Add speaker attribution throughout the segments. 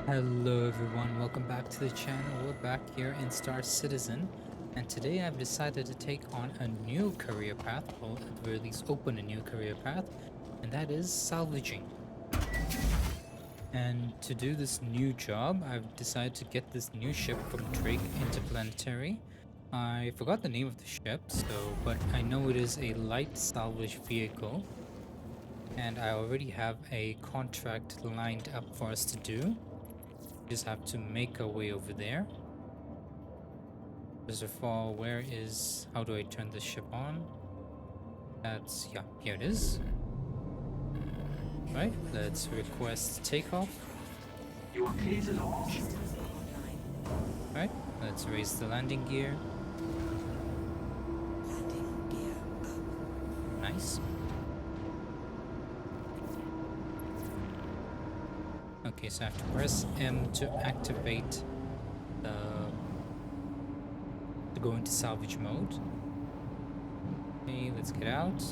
Speaker 1: Hello everyone, welcome back to the channel. We're back here in Star Citizen, and today I've decided to take on a new career path, or at the very least open a new career path, and that is salvaging. And to do this new job, I've decided to get this new ship from Drake Interplanetary. I forgot the name of the ship, but I know it is a light salvage vehicle, and I already have a contract lined up for us to do. Just have to make our way over there. First of all, how do I turn this ship on? Yeah, here it is. Right, let's request takeoff.
Speaker 2: You are clear to launch.
Speaker 1: Right, let's raise the landing gear.
Speaker 3: Landing gear up.
Speaker 1: Nice. Okay, so I have to press M to activate to go into salvage mode. Okay, let's get out.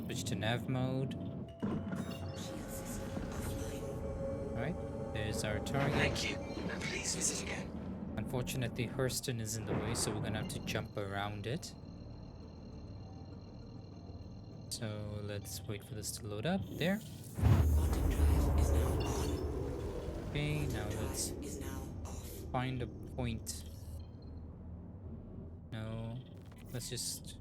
Speaker 1: Switch to nav mode.
Speaker 3: Shield system offline.
Speaker 1: Alright, there's our target.
Speaker 2: Thank you, and please visit again.
Speaker 1: Unfortunately, Hurston is in the way, so we're gonna have to jump around it. So let's wait for this to load up. There.
Speaker 3: Quantum drive is now on.
Speaker 1: Okay, now
Speaker 3: Drive
Speaker 1: let's
Speaker 3: is now off.
Speaker 1: find a point. No, let's just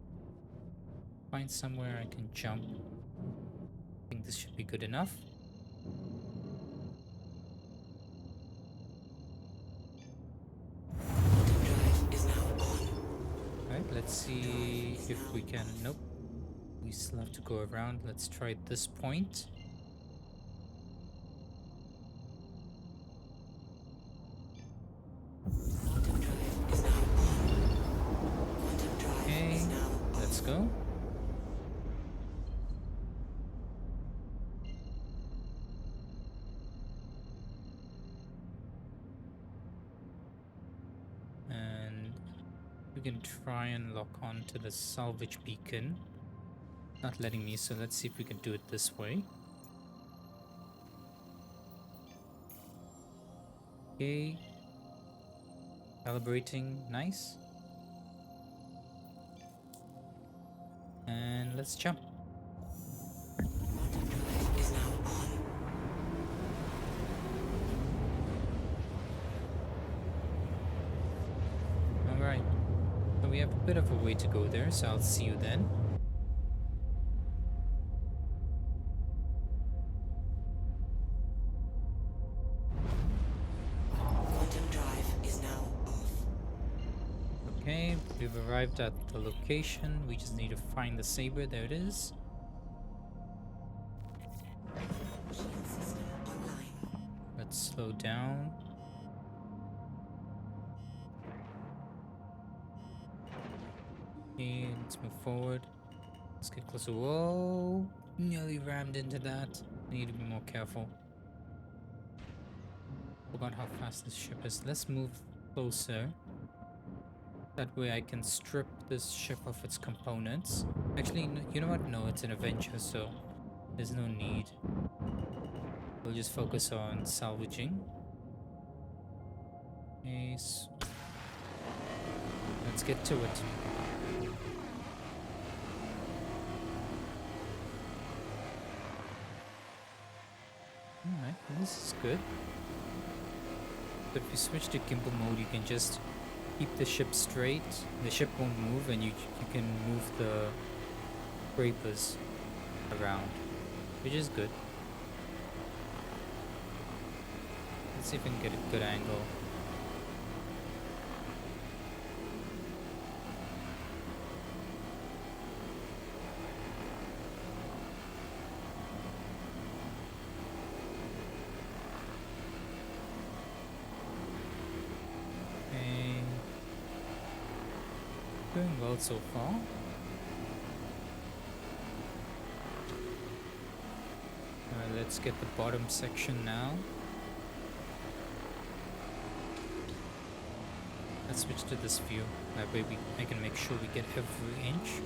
Speaker 1: find somewhere I can jump. I think this should be good enough.
Speaker 3: Quantum drive is now on.
Speaker 1: Alright, let's see if we can. Nope. We still have to go around. Let's try this point.
Speaker 3: Quantum drive is now on. Quantum drive
Speaker 1: Okay,
Speaker 3: is now off.
Speaker 1: let's go. And we can try and lock on to the salvage beacon. Not letting me, so let's see if we can do it this way. Okay. Calibrating, nice. And let's jump.
Speaker 3: Quantum drive is now on.
Speaker 1: Alright. So we have a bit of a way to go there, so I'll see you then.
Speaker 3: Quantum drive is now off.
Speaker 1: Okay, we've arrived at the location. We just need to find the saber. There it is.
Speaker 3: Shield system online.
Speaker 1: Let's slow down. Okay, let's move forward. Let's get closer. Whoa! Nearly rammed into that. I need to be more careful. Forgot how fast this ship is. Let's move closer. That way I can strip this ship of its components. Actually, you know what? No, it's an Avenger, so there's no need. We'll just focus on salvaging. Okay, so let's get to it. Alright, this is good. So if you switch to gimbal mode, you can just keep the ship straight. The ship won't move, and you can move the scrapers around, which is good. Let's see if we can get a good angle. Okay. Doing well so far. Let's get the bottom section now. Let's switch to this view. That way I can make sure we get every inch.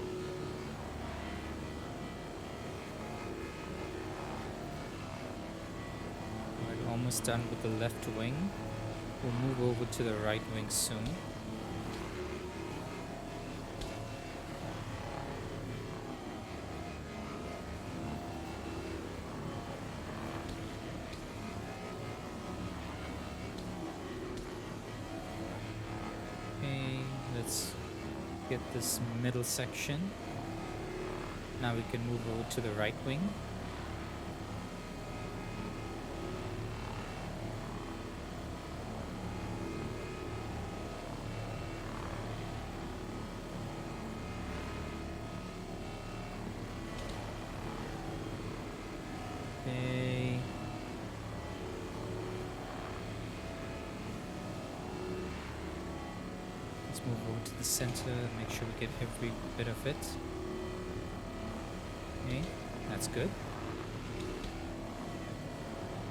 Speaker 1: almost done with the left wing. We'll move over to the right wing soon. Okay, let's get this middle section. Now we can move over to the right wing. Okay. Let's move over to the center, make sure we get every bit of it. Okay, that's good.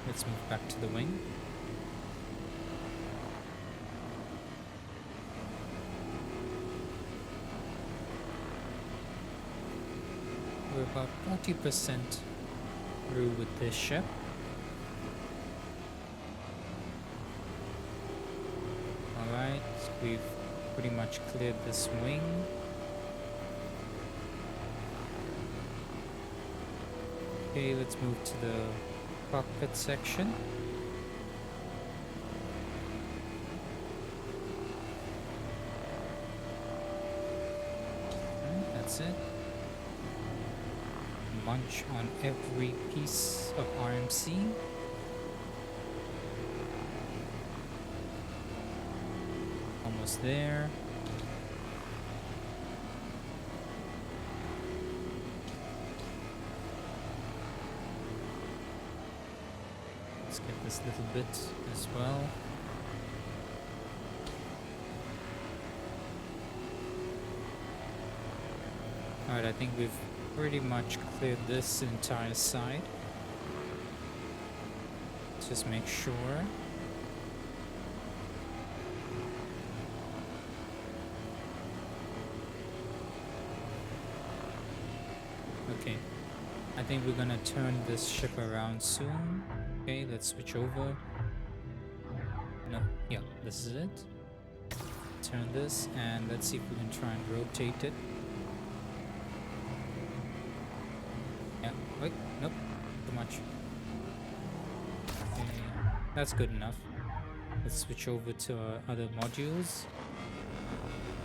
Speaker 1: Let's move back to the wing. We're about 40% through with this ship. Alright, we've pretty much cleared this wing. Okay, let's move to the cockpit section. That's it. Munch on every piece of RMC. Almost there. Let's get this little bit as well. Alright, I think we've pretty much cleared this entire side. Let's just make sure. Okay, I think we're gonna turn this ship around soon. Okay, let's switch over. No, yeah, this is it. Turn this and let's see if we can try and rotate it. Yeah, wait, nope, too much. Okay, that's good enough. Let's switch over to our other modules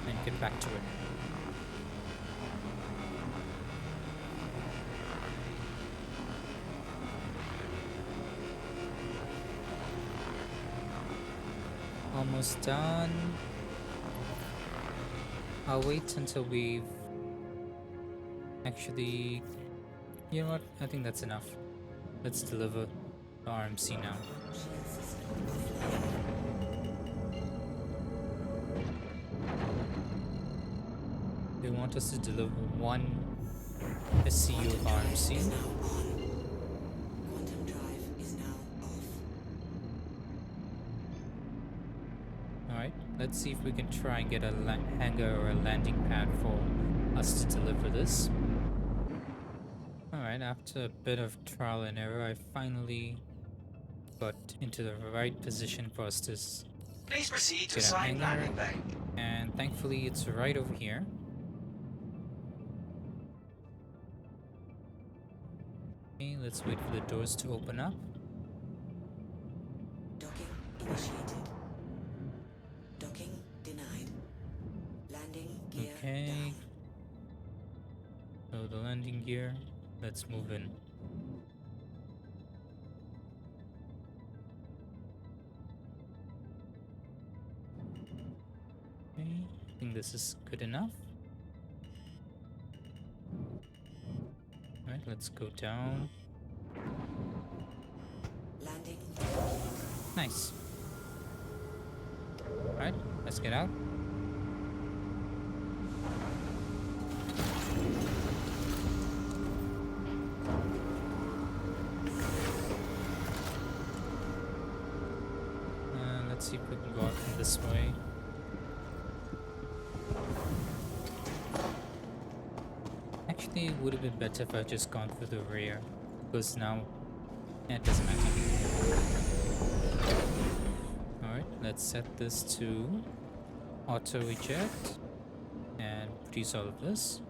Speaker 1: and get back to it. Almost done. I'll wait until we've actually... You know what? I think that's enough. Let's deliver the RMC now. They want us to deliver one SCU of RMC. Alright, let's see if we can try and get a hangar or a landing pad for us to deliver this. Alright, after a bit of trial and error, I finally got into the right position for us to
Speaker 2: Please proceed to
Speaker 1: get a
Speaker 2: assigned
Speaker 1: hangar,
Speaker 2: landing bay.
Speaker 1: and thankfully it's right over here. Okay, let's wait for the doors to open up.
Speaker 3: Docking initiated. Docking denied. Landing gear
Speaker 1: Okay.
Speaker 3: down.
Speaker 1: So the landing gear, let's move in. Okay, I think this is good enough. Alright, let's go down.
Speaker 3: Landing.
Speaker 1: Nice. Alright, let's get out. Let's see if we can go out from this way. Actually, it would have been better if I just gone through the rear, because now it doesn't matter. let's set this to auto eject and produce all of this.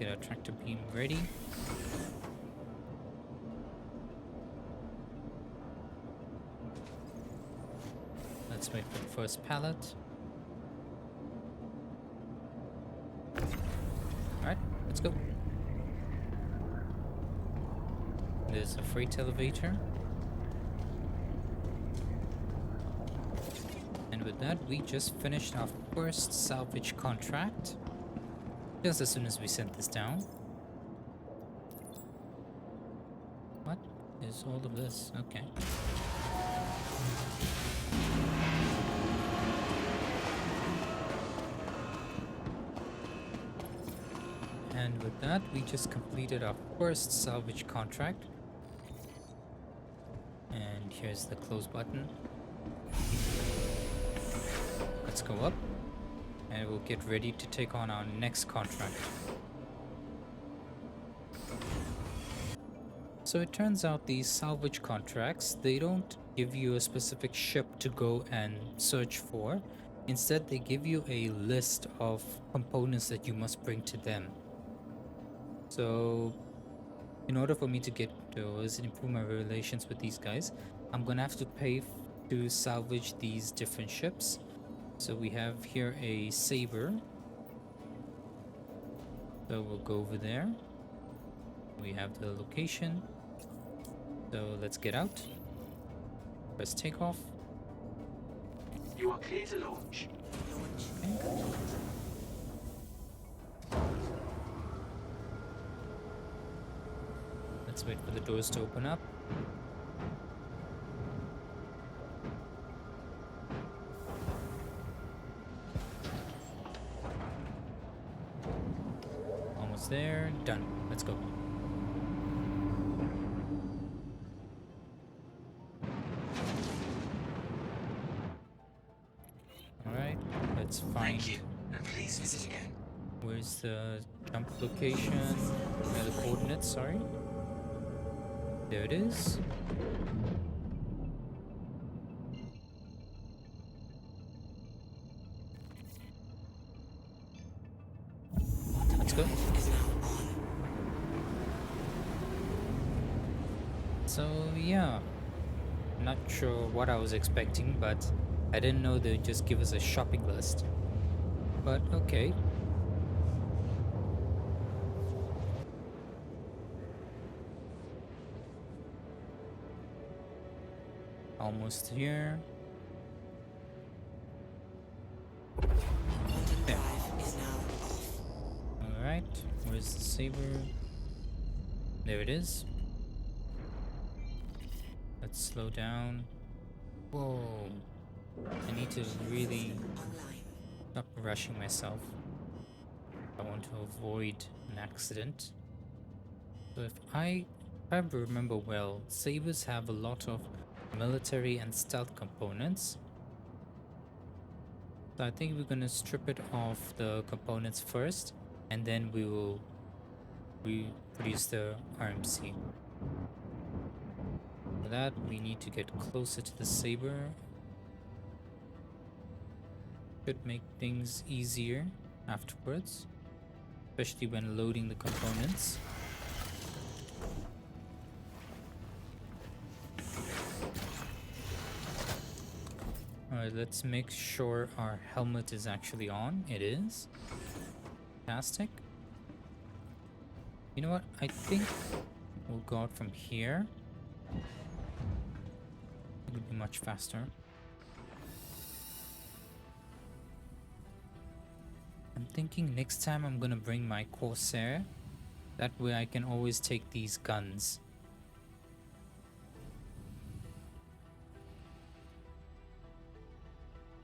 Speaker 1: Get our tractor beam ready. Let's wait for the first pallet. Alright, let's go. There's a freight elevator. And with that, we just finished our first salvage contract. Just as soon as we sent this down. What is all of this? Okay. And with that, we just completed our first salvage contract. And here's the close button. Let's go up. And we'll get ready to take on our next contract. So it turns out these salvage contracts, they don't give you a specific ship to go and search for. Instead, they give you a list of components that you must bring to them. So in order for me to get those and improve my relations with these guys, I'm gonna have to pay to salvage these different ships. So we have here a saber. So we'll go over there. We have the location. So let's get out. Press takeoff.
Speaker 2: You are clear to launch.
Speaker 3: Launch.
Speaker 1: Let's wait for the doors to open up. Almost there. Done. Let's go. Alright, let's find...
Speaker 2: Thank you, and please visit again.
Speaker 1: Where's the jump location? The coordinates, sorry. There it is. Let's go.
Speaker 3: Is now on.
Speaker 1: So yeah, not sure what I was expecting, but I didn't know they'd just give us a shopping list. But okay. Almost here.
Speaker 3: Quantum
Speaker 1: There.
Speaker 3: drive is now off.
Speaker 1: Alright, where's the saber? There it is. Let's slow down. Whoa. I need to really
Speaker 3: Online.
Speaker 1: stop rushing myself. I want to avoid an accident. So if I remember well, sabers have a lot of military and stealth components. So I think we're gonna strip it off the components first, and then we will reproduce the RMC. For that, we need to get closer to the saber. Should make things easier afterwards, especially when loading the components. Alright, let's make sure our helmet is actually on. It is. Fantastic. You know what? I think we'll go out from here. It would be much faster. I'm thinking next time I'm gonna bring my Corsair. That way I can always take these guns.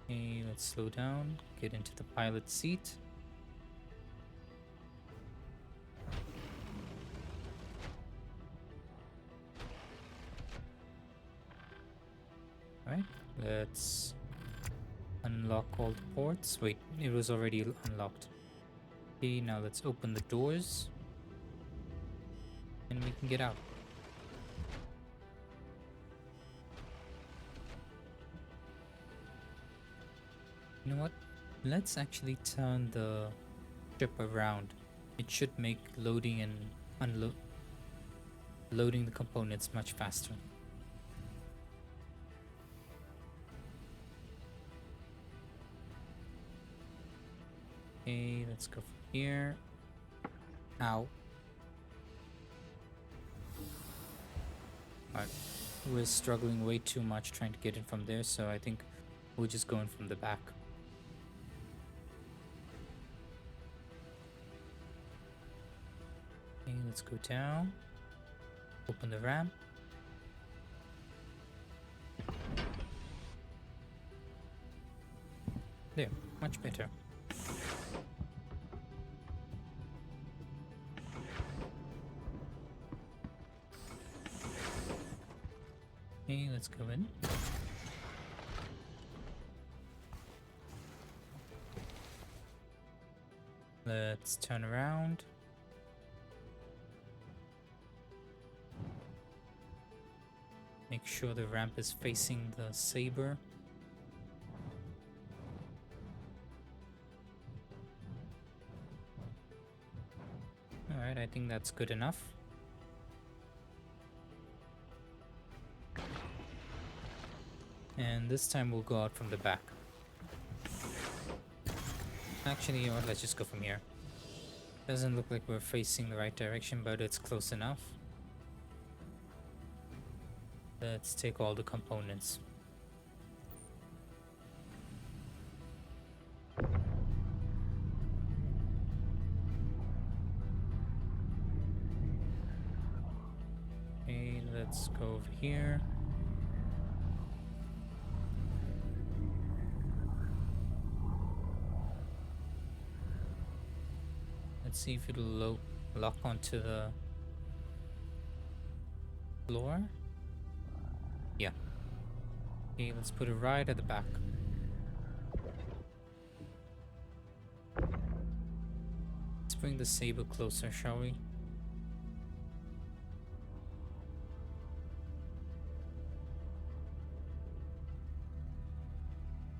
Speaker 1: Okay, let's slow down, get into the pilot seat. Alright, let's unlock all the ports. Wait, it was already unlocked. Okay, now let's open the doors. And we can get out. You know what? Let's actually turn the ship around. It should make loading and loading the components much faster. Okay, let's go from here. Ow. Alright, we're struggling way too much trying to get in from there, so I think we'll just go in from the back. Okay, let's go down. Open the ramp. There, much better. Okay, let's go in. Let's turn around. Make sure the ramp is facing the saber. Alright, I think that's good enough. And this time we'll go out from the back. Actually, you know what, let's just go from here. Doesn't look like we're facing the right direction, but it's close enough. Let's take all the components. Okay, let's go over here. Let's see if it'll lock onto the floor. Yeah. Okay, let's put it right at the back. Let's bring the saber closer, shall we?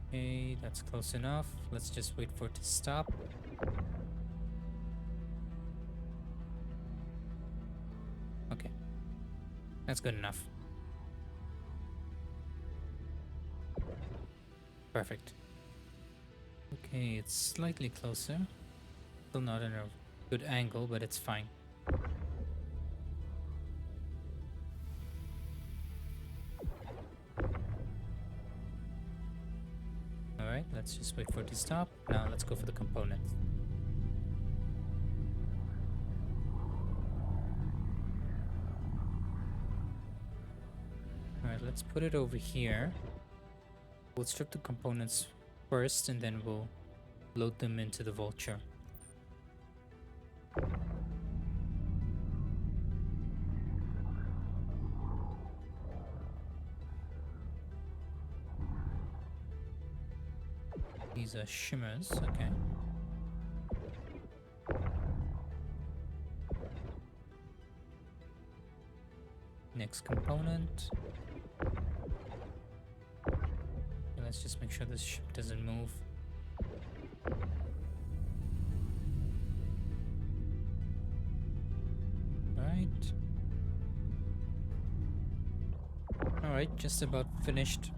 Speaker 1: Okay, that's close enough. Let's just wait for it to stop. Okay, that's good enough. Perfect. Okay, it's slightly closer. Still not in a good angle, but it's fine. Alright, let's just wait for it to stop. Now let's go for the components. Alright, let's put it over here. We'll strip the components first and then we'll load them into the vulture. These are shimmers, okay. Next component. Let's just make sure this ship doesn't move. Alright, just about finished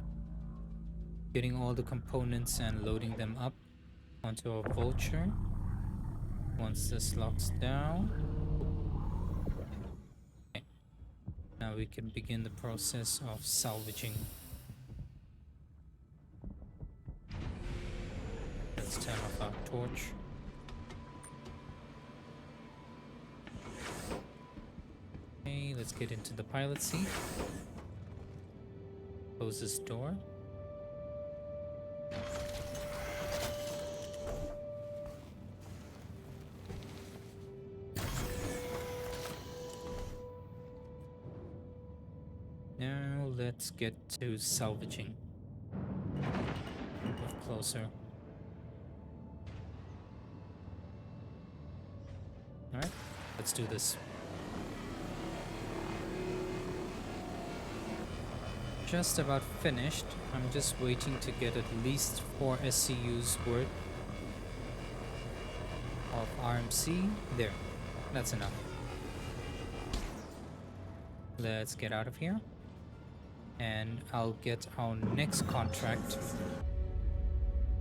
Speaker 1: getting all the components and loading them up onto our vulture. Once this locks down, okay. Now we can begin the process of salvaging. Let's turn off our torch. Okay, let's get into the pilot seat. Close this door. Now let's get to salvaging. Move closer. Alright, let's do this. just about finished. I'm just waiting to get at least 4 SCUs worth of RMC. There, that's enough. Let's get out of here. And I'll get our next contract.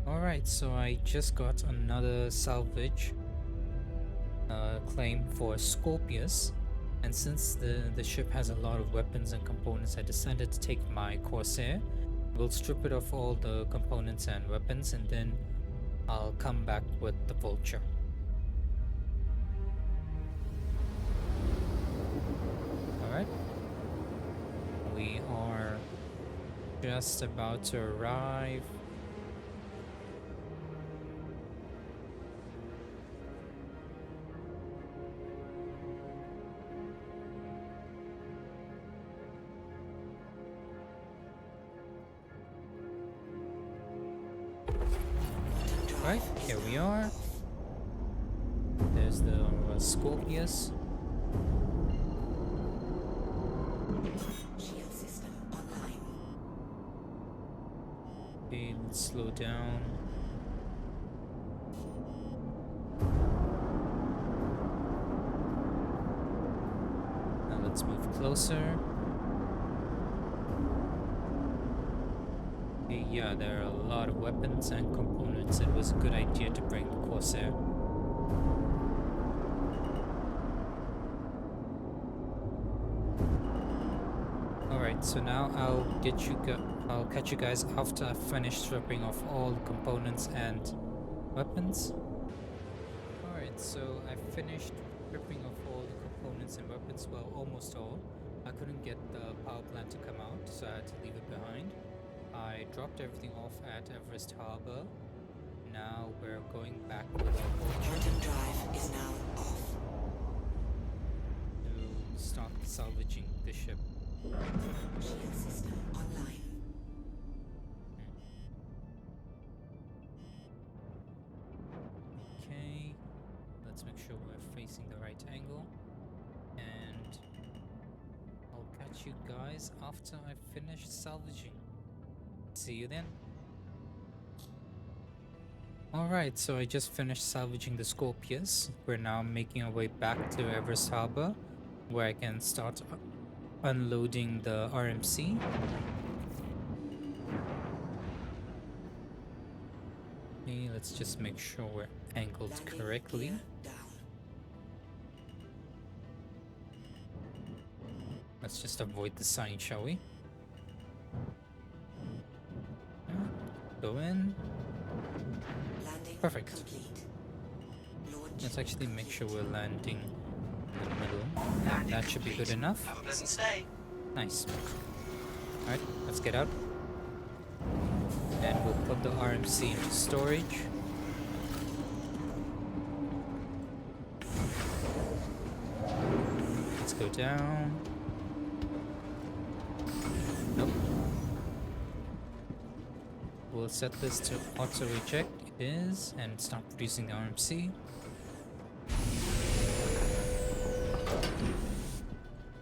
Speaker 1: Alright, so I just got another salvage claim for Scorpius. And since the ship has a lot of weapons and components, I decided to take my Corsair. We'll strip it of all the components and weapons, and then I'll come back with the Vulture. Alright. We are just about to arrive. Right, here we are. There's the Scorpius.
Speaker 3: Shield system online.
Speaker 1: Okay, let's slow down. Now let's move closer. Okay, yeah, there are a lot of weapons and components. It was a good idea to bring the Corsair. Alright, so now I'll catch you guys after I've finished stripping off all the components and weapons. Alright, so I finished stripping off all the components and weapons, well, almost all. I couldn't get the power plant to come out, so I had to leave it behind. I dropped everything off at Everest Harbor. Now we're going back with our Vulture
Speaker 3: Quantum drive is now off.
Speaker 1: to start salvaging the ship.
Speaker 3: Shield system online.
Speaker 1: Okay, let's make sure we're facing the right angle, and I'll catch you guys after I finish salvaging. See you then. Alright, so I just finished salvaging the Scorpius. We're now making our way back to Everest Harbor, where I can start unloading the RMC. Okay, let's just make sure we're angled
Speaker 3: Landing
Speaker 1: correctly.
Speaker 3: gear down.
Speaker 1: Let's just avoid the sign, shall we? Go in.
Speaker 3: Landing
Speaker 1: Perfect.
Speaker 3: complete. Launch
Speaker 1: Let's actually make sure we're landing in the middle.
Speaker 2: Landing
Speaker 1: That should be
Speaker 2: complete.
Speaker 1: good enough.
Speaker 2: Have a pleasant stay.
Speaker 1: Nice. Alright, let's get out. And we'll put the RMC into storage. Let's go down. Nope. We'll set this to auto eject. It is, and start producing the RMC.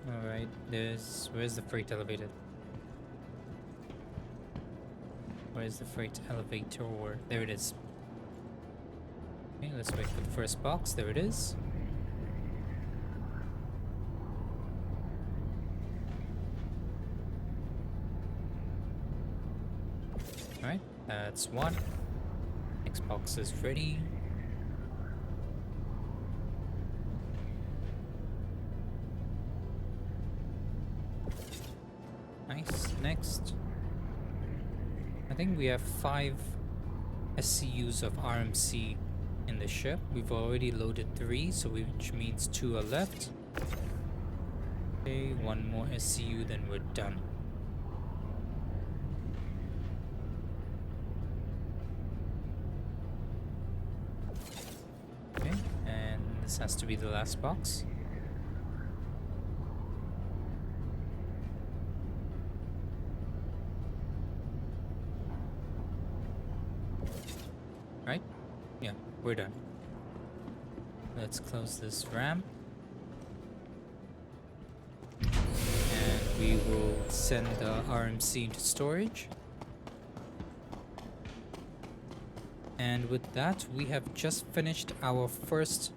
Speaker 1: Alright, where's the freight elevator? Where's the freight elevator? There it is. Okay, let's wait for the first box. There it is. Alright, that's one. Next box is ready. Nice. Next. I think we have 5 SCUs of RMC in the ship. We've already loaded 3, which means 2 are left. Okay, 1 more SCU, then we're done. Okay, and this has to be the last box. Right? Yeah, we're done. Let's close this ramp. And we will send the RMC into storage. And with that, we have just finished our first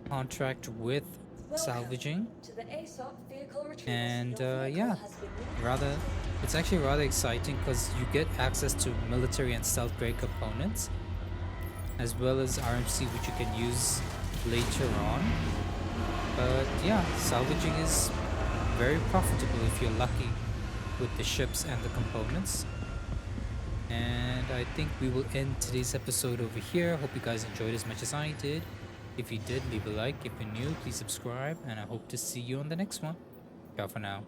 Speaker 1: contract with Salvaging.
Speaker 4: To the ASOP vehicle retrieval.
Speaker 1: And
Speaker 4: Your vehicle
Speaker 1: yeah,
Speaker 4: has been
Speaker 1: it's actually rather exciting because you get access to military and stealth grade components, as well as RMC, which you can use later on. But yeah, salvaging is very profitable if you're lucky with the ships and the components. And I think we will end today's episode over here. Hope you guys enjoyed as much as I did. If you did, leave a like. If you're new, please subscribe, and I hope to see you on the next one. Ciao for now.